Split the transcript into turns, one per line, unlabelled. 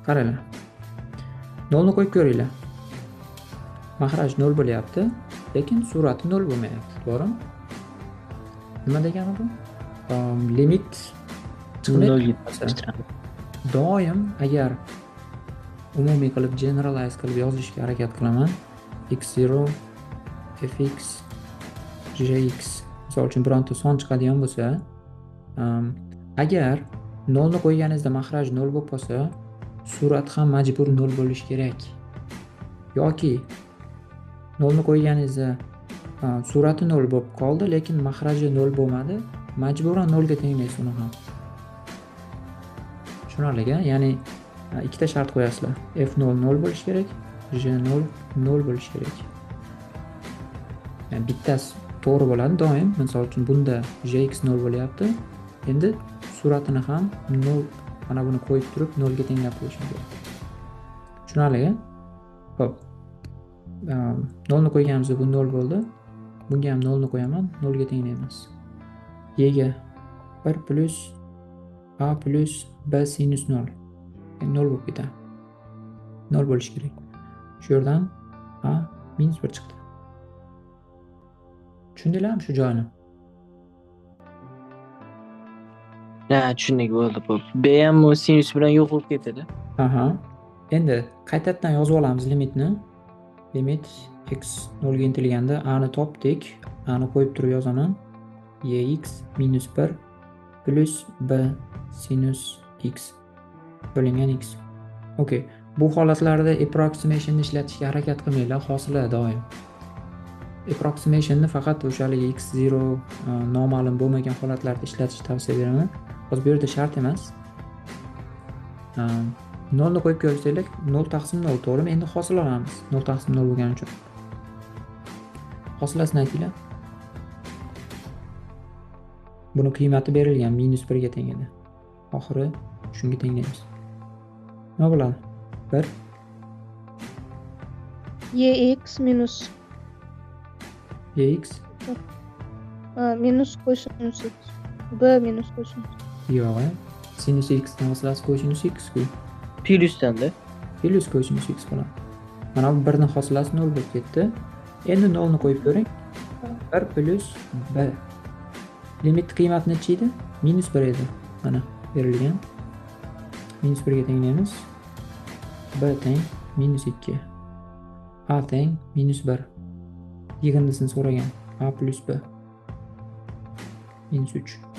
Qaranglar. 0 ni qo'yib ko'ringlar. Mahraj 0 bo'lyapti, lekin surati 0 bo'lmayapti. To'g'rimi? Nima degani bu? Limit
Nolga
chiqmayapti. Doim agar umumiy qilib generalize qilib yozishga harakat qilaman. x0, fx, gx. Misol uchun bironta son chiqadigan bo'lsa, agar 0 ni qo'yganingizda mahraj 0 bo'lib qolsa, surat ham majbur 0 bo'lishi kerak. Yoki 0 ni qo'yganingizda surati 0 bo'lib qoldi, lekin mahraji 0 bo'lmadi, majburan 0 ga tenglaysiz uni ham. Tushunarli-a? Ya'ni ikkita shart qo'yasizlar. f0 0 bo'lishi kerak, g0 0 bo'lishi kerak. Yani bittasi to'g'ri bo'ladi doim. Misol uchun bunda gx 0 bo'lyapti. Endi suratini ham 0 mana buni qo'yib turib 0 ga tenglab qo'yishim kerak. Tushunarli-a? Xo'p. 0 ni qo'yganimizda bu 0 bo'ldi. Bunga ham 0 ni qo'yaman, 0 ga tenglaymiz. Y ga 1 plus a plus b sinus 0. 0 bo'lib ketadi. 0 bo'lishi kerak. Shu yerdan a minus 1 chiqdi. Tushundinglarmi shu joyini?
Ha, tushundik bo'ldi. B ham sinus bilan yo'q bo'lib ketadi.
Aha. Endi qaytadan yozib olamiz limitni. Limit x 0 ga intilganda a ni topdik. A ni qo'yib turib yozaman. Yx minus 1 plus b sinus x bo'lingan x. Okay. Bu holatlarda approximation ishlatishga harakat qilmanglar, hosila doim. Approximationni faqat o'shaligi x0 noma'lum bo'lmagan holatlarda ishlatishni tavsiya beraman. Hozir bu yerda shart emas. 0 ni qo'yib ko'rsanglar 0 taqsim 0 to'g'rimi? Endi hosil olamiz. 0 taqsim 0 bo'lgani uchun. Hosilasini aytinglar. Buni qiymati berilgan -1 ga teng edi. Oxiri shunga tenglaymiz. Nima bo'ladi? 1
yx minus
yx
minus cosinus x b minus cosinus.
yo'q, sinus x ni hosilasi cosinus x ku.
Plyusdan-da.
Plus cosinus x bo'ladi. Mana bu 1 ni hosilasi 0 bo'lib ketdi. Endi 0 ni qo'yib ko'ring. 1 plus b. Limit qiymati necha edi? -1 edi. Mana berilgan. -1 ga tenglaymiz. b teng -2. a teng -1. Yig'indisini so'ragan. a plus b -3.